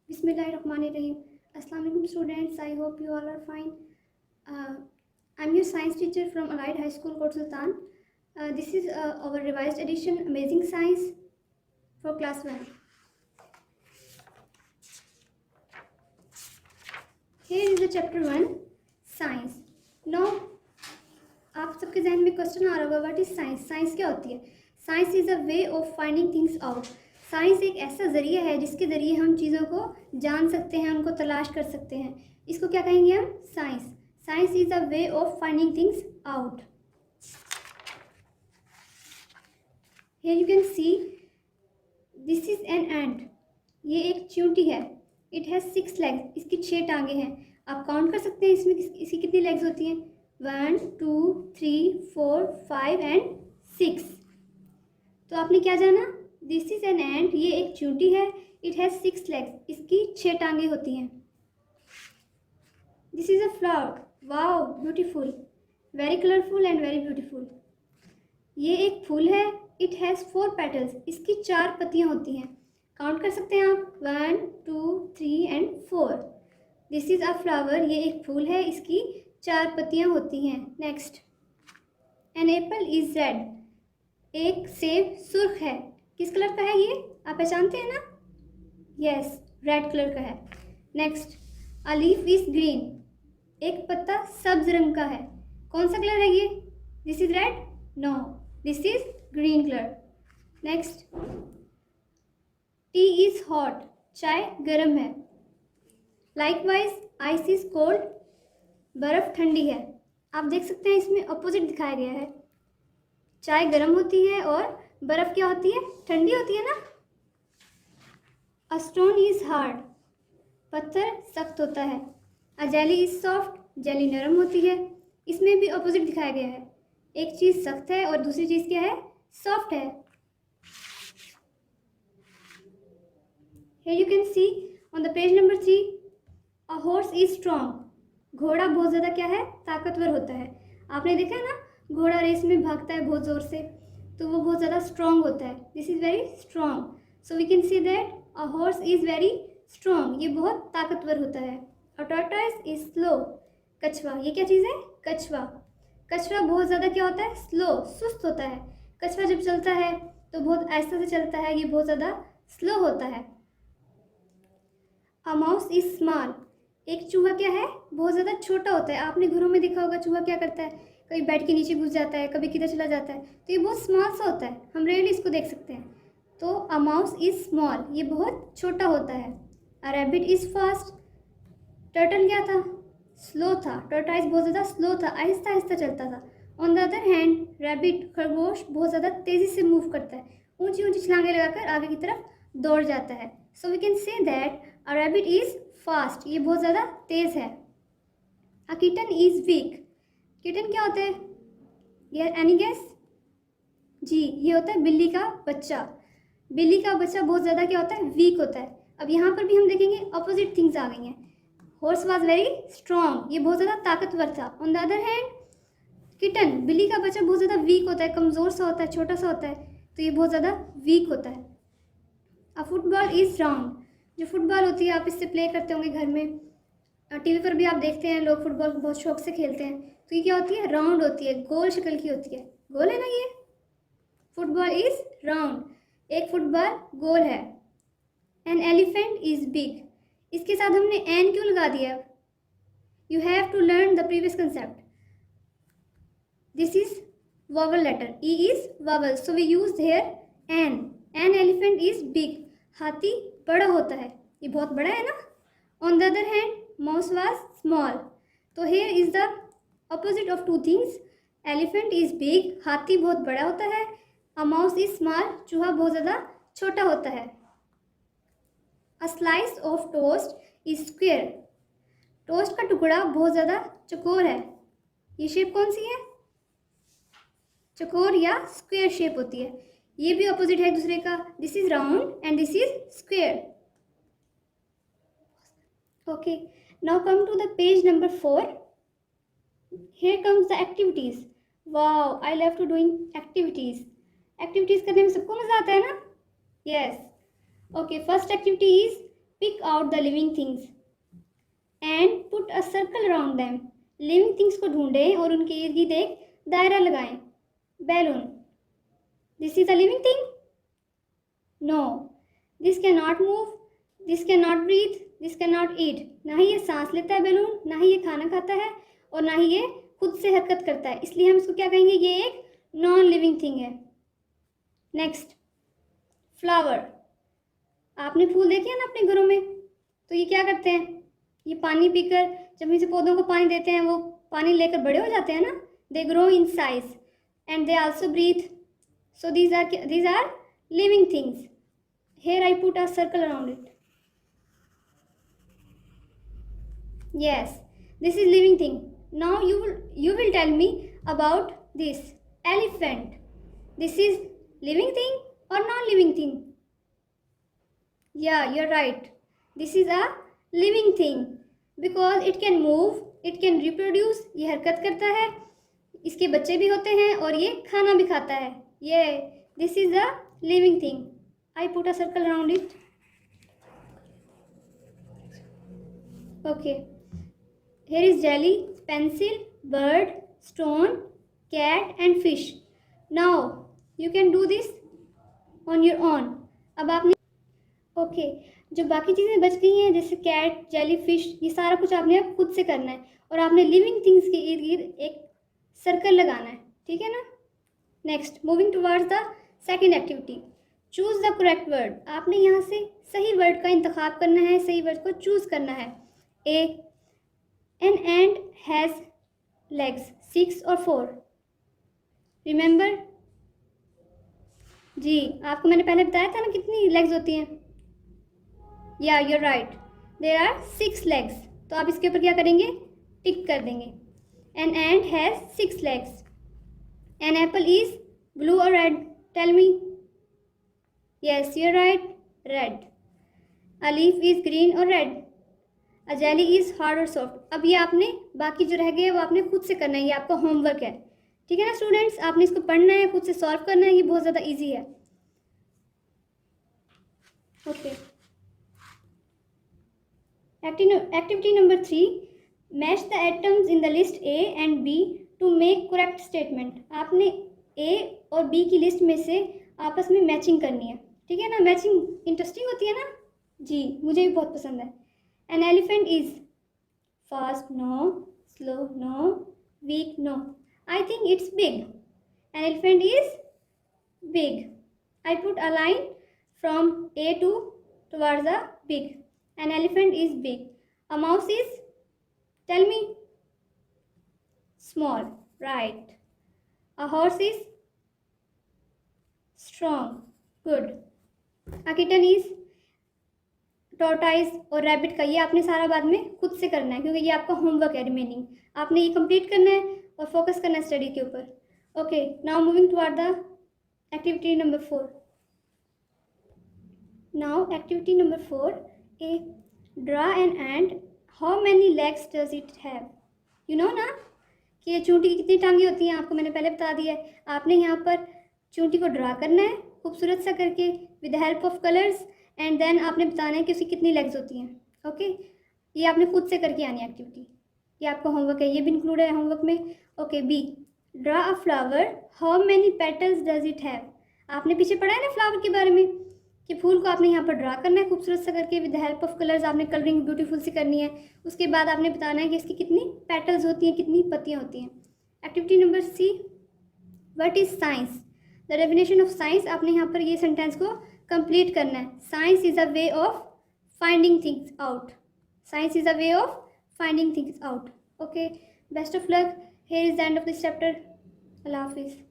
Bismillahirrahmanirrahim. Assalamu alaikum students. I hope you all are fine. I'm your science teacher from Allied High School, Kot Sultan. This is our revised edition, Amazing Science for class 1. Here is the chapter 1, Science. Now, आप सबके जहन में question आ रहा होगा, what is science? Science क्या होती है? Science is a way of finding things out. Science एक ऐसा ज़रिया है जिसके ज़रिए हम चीज़ों को जान सकते हैं, उनको तलाश कर सकते हैं. इसको क्या कहेंगे हम? Science. Science is a way of finding things out. Here you can see this is an ant. ये एक चींटी है. It has 6 legs. इसकी 6 टांगे हैं. आप काउंट कर सकते हैं इसमें इसकी कितनी लेग्स होती हैं? 1 2 3 4 5 एंड 6. तो आपने क्या जाना? This is an ant. ये एक चींटी है. It has 6 legs. इसकी 6 टांगे होती हैं. This is a flower. Wow, beautiful, very colourful and very beautiful. ये एक फूल है. It has 4 petals. इसकी 4 पत्तियां होती हैं. काउंट कर सकते हैं आप? 1 2 3 and 4. This is a flower. ये एक फूल है. इसकी 4 पत्तियां होती हैं. Next, an apple is red. एक सेब सुर्ख है. किस कलर का है ये? आप पहचानते हैं ना? यस, रेड कलर का है. Next, a leaf is green. एक पत्ता सब्ज रंग का है. कौन सा कलर है ये? This is red? No, this is green colour. Next, tea is hot. चाय गर्म है. Likewise ice is cold. बर्फ़ ठंडी है. आप देख सकते हैं इसमें अपोजिट दिखाया गया है. चाय गर्म होती है और बर्फ़ क्या होती है? ठंडी होती है ना. A stone is hard. पत्थर सख्त होता है. A jelly is soft. Jelly नरम होती है. इसमें भी अपोजिट दिखाया गया है. एक चीज़ सख्त है और दूसरी चीज़ क्या है? सॉफ्ट है. Here you can see on the page number 3, a horse is strong. घोड़ा बहुत ज़्यादा क्या है? ताकतवर होता है. आपने देखा है ना, घोड़ा रेस में भागता है बहुत ज़ोर से, तो वो बहुत ज़्यादा स्ट्रॉन्ग होता है. This is very strong. So we can see that a horse is very strong. ये बहुत ताकतवर होता है. A tortoise is slow. कछुआ, ये क्या चीज़ है? कछुआ. कछुआ बहुत ज़्यादा क्या होता है? स्लो, सुस्त होता है. कछुआ जब चलता है तो बहुत आहिस्ता से चलता है. ये बहुत ज़्यादा स्लो होता है. अ माउस इज स्मॉल. एक चूहा क्या है? बहुत ज़्यादा छोटा होता है. आपने घरों में देखा होगा चूहा क्या करता है? कभी बेड के नीचे घुस जाता है, कभी किधर चला जाता है. तो ये बहुत स्मॉल सा होता है. हम रेयरली इसको देख सकते हैं. तो अ माउस इज स्मॉल, ये बहुत छोटा होता है. अ रैबिट इज फास्ट. टर्टल क्या था? स्लो था. टर्टाइज बहुत ज़्यादा स्लो था, आहिस्ता आहिस्ता चलता था. On the other hand, rabbit खरगोश बहुत ज़्यादा तेज़ी से मूव करता है. ऊंची ऊंची छलांगे लगाकर आगे की तरफ दौड़ जाता है. So we can say that a rabbit is fast. ये बहुत ज़्यादा तेज़ है. A kitten is weak. Kitten क्या होता है? यार एनी गेस? जी, ये होता है बिल्ली का बच्चा. बिल्ली का बच्चा बहुत ज़्यादा क्या होता है? वीक होता है. अब यहाँ पर भी हम देखेंगे अपोजिट थिंग्स आ गई हैं. Horse was very strong. ये बहुत ज़्यादा ताकतवर था. On the other hand, kitten, बिल्ली का बच्चा, बहुत ज़्यादा वीक होता है, कमज़ोर सा होता है, छोटा सा होता है. तो ये बहुत ज़्यादा वीक होता है. अ फुटबॉल इज़ राउंड. जो फुटबॉल होती है, आप इससे प्ले करते होंगे घर में. टीवी पर भी आप देखते हैं लोग फुटबॉल बहुत शौक से खेलते हैं. तो ये क्या होती है? राउंड होती है, गोल शक्ल की होती है. गोल है ना ये? Football is round. एक फुटबॉल गोल है. An elephant is big. इसके साथ हमने एन क्यों लगा दिया? You have to learn the previous concept. This is vowel letter. E is vowel, so we use here an. An elephant is big. हाथी बड़ा होता है. ये बहुत बड़ा है ना. On the other hand, mouse was small. तो here is the opposite of two things. Elephant is big, हाथी बहुत बड़ा होता है. अ माउस इज स्मॉल, चूहा बहुत ज़्यादा छोटा होता है. A slice of toast is square. Toast का टुकड़ा बहुत ज़्यादा चौकोर है. ये शेप कौन सी है? चौकोर या स्क्वेयर शेप होती है. ये भी ऑपोजिट है एक दूसरे का. This is round and this is square. Okay, now come to the page number 4. Here comes the activities. Wow, I love to doing activities. Activities करने में सबको मज़ा आता है ना? Yes. Okay, first activity is pick out the living things and put a circle around them. Living things को ढूंढें और उनके इर्द गिर्द एक दायरा लगाएं। Balloon, this is a living thing? No, this can not move, this can not breathe, this can not eat. ना ही ये सांस लेता है बैलून, ना ही ये खाना खाता है, और ना ही ये खुद से हरकत करता है, इसलिए हम इसको क्या कहेंगे, ये एक नॉन लिविंग थिंग है। Next, flower. आपने फूल देखे हैं ना अपने घरों में, तो ये क्या करते हैं, ये पानी पीकर, जब इसे पौधों को पानी देते हैं, वो पानी लेकर बड़े हो जाते हैं ना। They grow in size and they also breathe, so these are living things. Here I put a circle around it. Yes, this is living thing. Now you will tell me about this elephant. This is living thing or non-living thing? Yeah, you're right. This is a living thing because it can move, it can reproduce. ये हरकत करता है, इसके बच्चे भी होते हैं और ये खाना भी खाता है। Yeah, this is a living thing. I put a circle around it. Okay. Here is jelly, pencil, bird, stone, cat and fish. Now you can do this on your own. अब आपने ओके जो बाकी चीज़ें बच गई हैं जैसे cat, jelly fish, ये सारा कुछ आपने अब खुद से करना है और आपने लिविंग थिंग्स के इर्द गिर्द एक सर्कल लगाना है, ठीक है ना। Next, moving towards the second activity, choose the correct word. आपने यहाँ से सही वर्ड का इंतखाब करना है, सही वर्ड को चूज करना है। ए, एन एंट हैज़ लेग्स 6 और 4। रिमेंबर जी, आपको मैंने पहले बताया था ना कितनी लेग्स होती हैं। या you're right, there are 6 legs. तो आप इसके ऊपर क्या करेंगे, टिक कर देंगे। An ant has 6 legs. An apple is blue और red, tell me. Yes, you're right. Red. A leaf is green or red. A jelly is hard or soft. अब ये आपने बाकी जो रह गए वो आपने खुद से करना है, ये आपका होमवर्क है, ठीक है ना स्टूडेंट्स। आपने इसको पढ़ना है, खुद से सॉल्व करना है, ये बहुत ज़्यादा इजी है। Okay, activity number 3, match the atoms in the list A and B to make correct statement. आपने ए और बी की लिस्ट में से आपस में मैचिंग करनी है, ठीक है ना। मैचिंग इंटरेस्टिंग होती है ना जी, मुझे भी बहुत पसंद है। An elephant is fast, no, slow, no, weak, no, I think it's big. An elephant is big. I put a line from A to towards the big. An elephant is big. A mouse is, tell me, small, right. A horse is strong, good. A kitten is tortoise और rabbit का ये आपने सारा बाद में खुद से करना है क्योंकि ये आपका होमवर्क है रिमेनिंग। आपने ये कंप्लीट करना है और फोकस करना है स्टडी के ऊपर। Okay, now moving toward the activity number 4। Now activity number 4, A, draw an ant, how many legs does it have. You know ना कि ये चूंटी की कितनी टांगे होती हैं, आपको मैंने पहले बता दिया है। आपने यहाँ पर चूंटी को ड्रा करना है खूबसूरत सा करके with the help of colours and then आपने बताना है कि उसकी कितनी लेग्स होती हैं। ओके, ये आपने खुद से करके आनी है एक्टिविटी, ये आपका होमवर्क है, ये भी इंक्लूड है होमवर्क में। Okay, B, draw a flower, how many petals does it have. आपने पीछे पढ़ा है ना फ्लावर के बारे में कि फूल को आपने यहाँ पर ड्रा करना है खूबसूरत सा करके with the help of colours. आपने कलरिंग ब्यूटीफुल सी करनी है, उसके बाद आपने बताना है कि इसकी कितनी पेटल्स होती हैं, कितनी पत्तियाँ होती हैं। Activity number C, what is science. The definition of science, आपने यहाँ पर ये सेंटेंस को कंप्लीट करना है। Science is a way of finding things out. Science is a way of finding things out. Okay, best of luck. Here is the end of this chapter. अल्लाह हाफिज़।